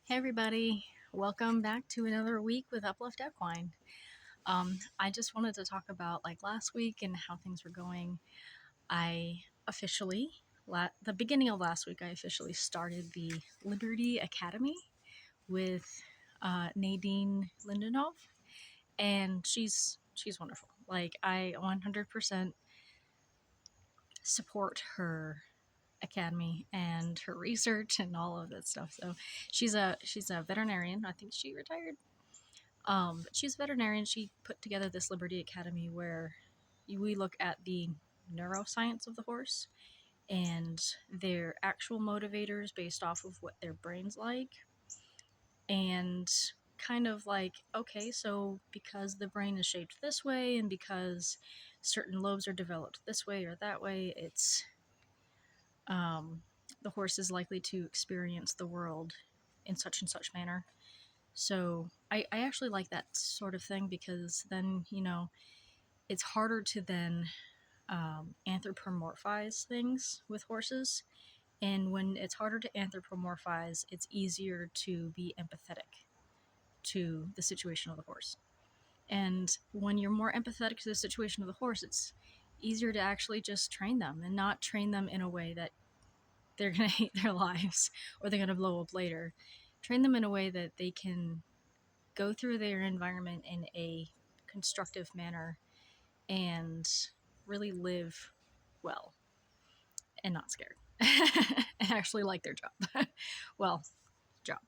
Hey everybody, welcome back to another week with Uplift Equine. I just wanted to talk about last week and how things were going. I officially, the beginning of last week, I officially started the Liberty Academy with Nadine Lindenhoff, and she's wonderful. I 100% support her academy and her research and all of that stuff. So she's a veterinarian. I think she retired. But she's a veterinarian. She put together this Liberty Academy where we look at the neuroscience of the horse and their actual motivators based off of what their brain's like. And kind of okay, so because the brain is shaped this way and because certain lobes are developed this way or that way, the horse is likely to experience the world in such and such manner. So I actually like that sort of thing because then, it's harder to then anthropomorphize things with horses. And when it's harder to anthropomorphize, it's easier to be empathetic to the situation of the horse. And when you're more empathetic to the situation of the horse, it's easier to actually just train them and not train them in a way that they're going to hate their lives or they're going to blow up later. Train them in a way that they can go through their environment in a constructive manner and really live well and not scared and actually like their job. Well, job.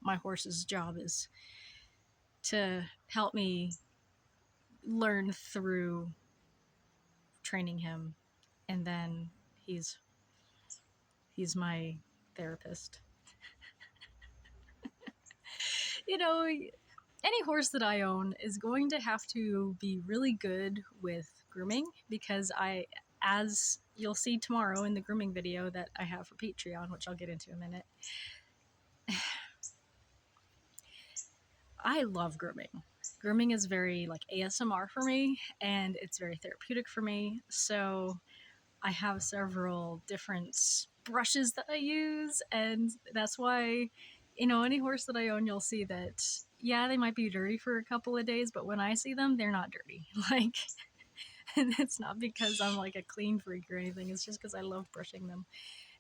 My horse's job is to help me learn through training him, and then he's my therapist. Any horse that I own is going to have to be really good with grooming because as you'll see tomorrow in the grooming video that I have for Patron, which I'll get into in a minute, I love grooming. Grooming is very ASMR for me, and it's very therapeutic for me. So I have several different brushes that I use, and that's why, any horse that I own, you'll see that, yeah, they might be dirty for a couple of days, but when I see them, they're not dirty. And it's not because I'm a clean freak or anything. It's just because I love brushing them.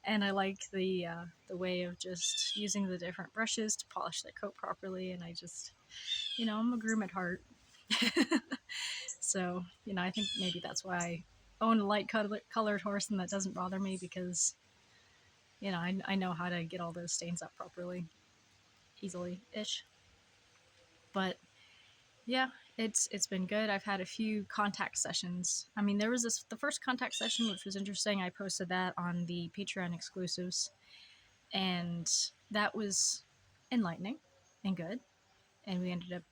And I like the way of just using the different brushes to polish their coat properly. And I just, I'm a groom at heart. So, I think maybe that's why I own a light colored horse, and that doesn't bother me because, I know how to get all those stains up properly, easily-ish. But yeah, it's been good. I've had a few contact sessions. I mean, there was the first contact session, which was interesting. I posted that on the Patreon exclusives, and that was enlightening and good. And we ended up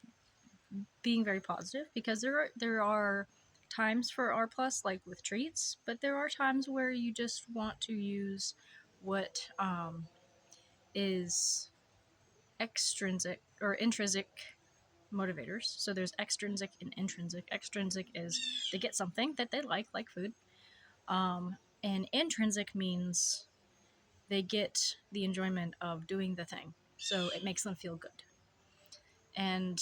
being very positive because there are times for R plus with treats, but there are times where you just want to use what is extrinsic or intrinsic motivators. So there's extrinsic and intrinsic. Extrinsic is they get something that they like food. And intrinsic means they get the enjoyment of doing the thing. So it makes them feel good. And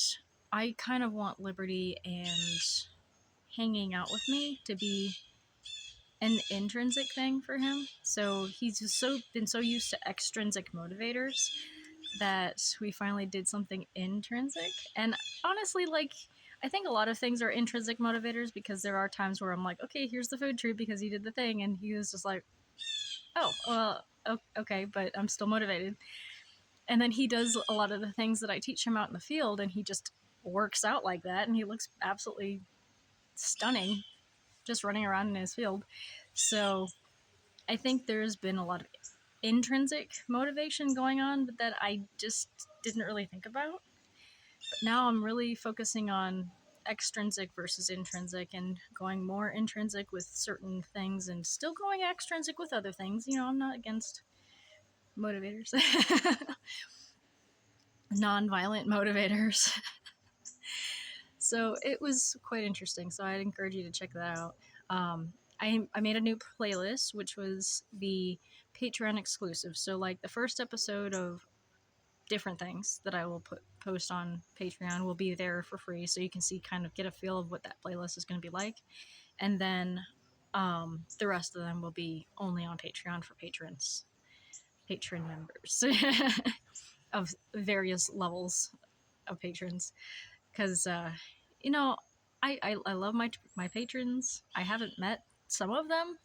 I kind of want Liberty and hanging out with me to be an intrinsic thing for him. So he's just been so used to extrinsic motivators that we finally did something intrinsic. And honestly, I think a lot of things are intrinsic motivators because there are times where I'm like, okay, here's the food treat because he did the thing, and he was just like, oh, well, okay, but I'm still motivated. And then he does a lot of the things that I teach him out in the field, and he just works out like that, and he looks absolutely stunning just running around in his field. So I think there's been a lot of intrinsic motivation going on that I just didn't really think about. But now I'm really focusing on extrinsic versus intrinsic and going more intrinsic with certain things and still going extrinsic with other things. I'm not against motivators. Non-violent motivators. So it was quite interesting. So I'd encourage you to check that out. I made a new playlist, which was the Patreon exclusive. So the first episode of different things that I will post on Patreon will be there for free, so you can see, kind of get a feel of what that playlist is going to be like. And then the rest of them will be only on Patreon for patron members of various levels of patrons. Because you know, I love my patrons. I haven't met some of them.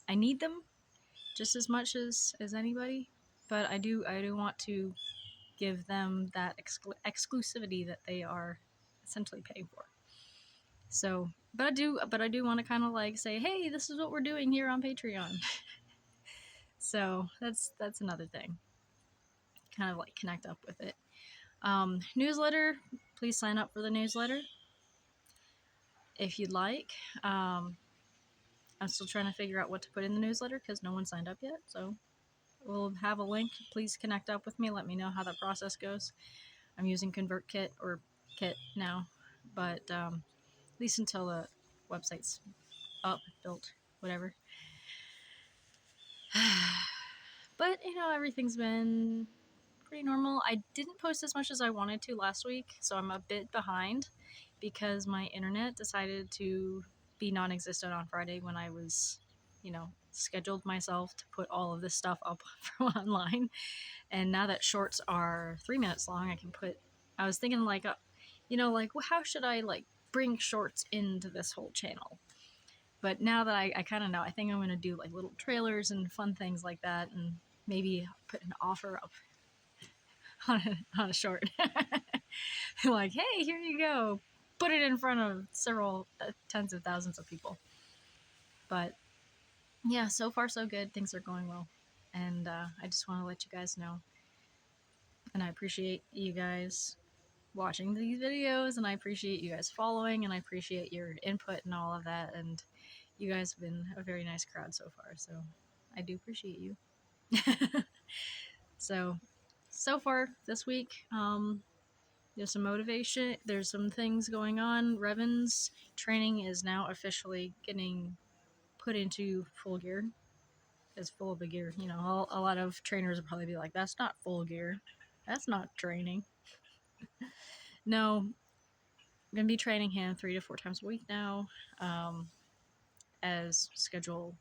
I need them just as much as anybody, but I do want to give them that exclusivity that they are essentially paying for. So, but I do want to kind of like say, hey, this is what we're doing here on Patreon. So that's another thing. Kind of like connect up with it. Newsletter. Please sign up for the newsletter if you'd like. I'm still trying to figure out what to put in the newsletter because no one signed up yet. So we'll have a link. Please connect up with me. Let me know how that process goes. I'm using ConvertKit or Kit now, but at least until the website's up, built, whatever. But everything's been pretty normal. I didn't post as much as I wanted to last week, so I'm a bit behind because my internet decided to be non-existent on Friday when I was, scheduled myself to put all of this stuff up online. And now that shorts are 3 minutes long, I was thinking like, how should I like bring shorts into this whole channel? But now that I kind of know, I think I'm going to do like little trailers and fun things like that, and maybe put an offer up on a short. Like, hey, here you go. Put it in front of several tens of thousands of people. But yeah, so far so good. Things are going well. And I just want to let you guys know. And I appreciate you guys watching these videos, and I appreciate you guys following, and I appreciate your input and all of that. And you guys have been a very nice crowd so far. So I do appreciate you. So far this week, there's some motivation. There's some things going on. Revan's training is now officially getting put into full gear. It's full of the gear. A lot of trainers will probably be like, that's not full gear. That's not training. No, I'm going to be training him 3 to 4 times a week now, as schedule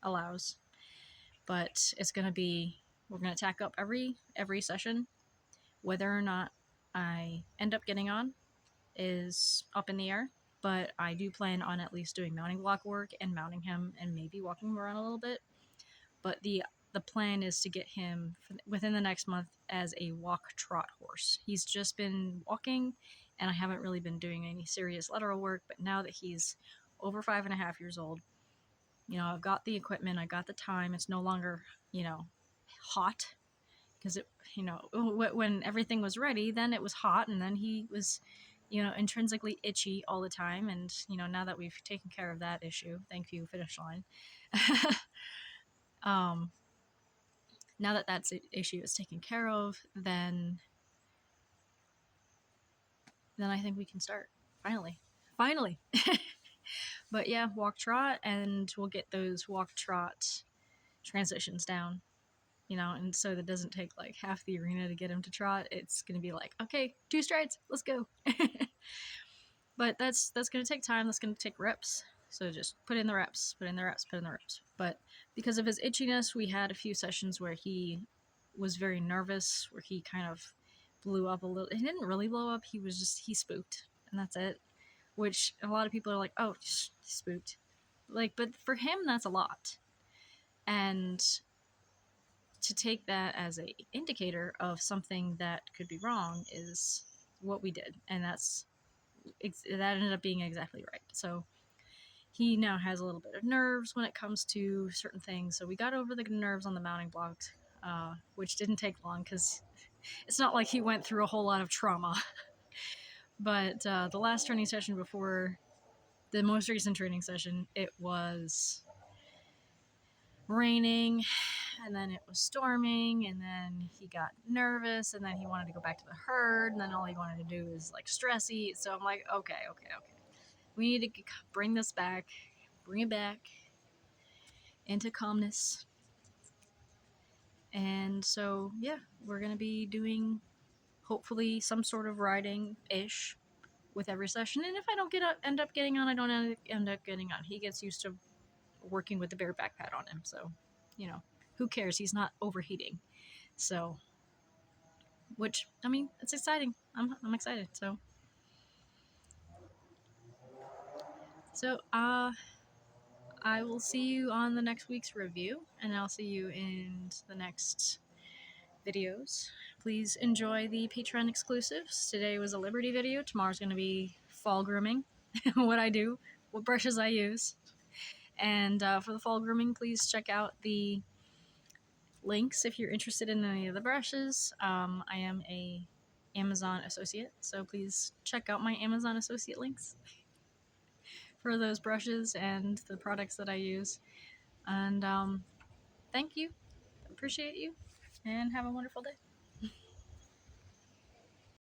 allows. But we're going to tack up every session. Whether or not I end up getting on is up in the air, but I do plan on at least doing mounting block work and mounting him and maybe walking him around a little bit. But the plan is to get him within the next month as a walk trot horse. He's just been walking, and I haven't really been doing any serious lateral work, but now that he's over 5.5 years old, I've got the equipment, I got the time. It's no longer, hot, because when everything was ready, then it was hot, and then he was, intrinsically itchy all the time. And now that we've taken care of that issue, thank you, finish line. Now that issue is taken care of, then I think we can start finally. But yeah, walk trot, and we'll get those walk trot transitions down. And so that doesn't take like half the arena to get him to trot. It's going to be like, okay, 2 strides, let's go. But that's going to take time. That's going to take reps. So just put in the reps. But because of his itchiness, we had a few sessions where he was very nervous, where he kind of blew up a little. He didn't really blow up. He spooked, and that's it. Which a lot of people are like, oh, spooked. Like, but for him, that's a lot. And to take that as a indicator of something that could be wrong is what we did, and that ended up being exactly right. So he now has a little bit of nerves when it comes to certain things. So we got over the nerves on the mounting blocks, which didn't take long because it's not like he went through a whole lot of trauma. But the last training session before the most recent training session, it was raining, and then it was storming, and then he got nervous, and then he wanted to go back to the herd, and then all he wanted to do is like stress eat. So I'm like, okay, we need to bring it back into calmness. And And so, yeah, we're going to be doing hopefully some sort of riding ish with every session. And if I don't end up getting on, I don't end up getting on. He gets used to working with the bareback pad on him. So, who cares? He's not overheating. So, which, I mean, it's exciting. I'm excited. So, I will see you on the next week's review, and I'll see you in the next videos. Please enjoy the Patron exclusives. Today was a Liberty video. Tomorrow's going to be fall grooming, what I do, what brushes I use. And for the fall grooming, please check out the links if you're interested in any of the brushes. I am a Amazon associate, so please check out my Amazon associate links for those brushes and the products that I use. And thank you. Appreciate you. And have a wonderful day.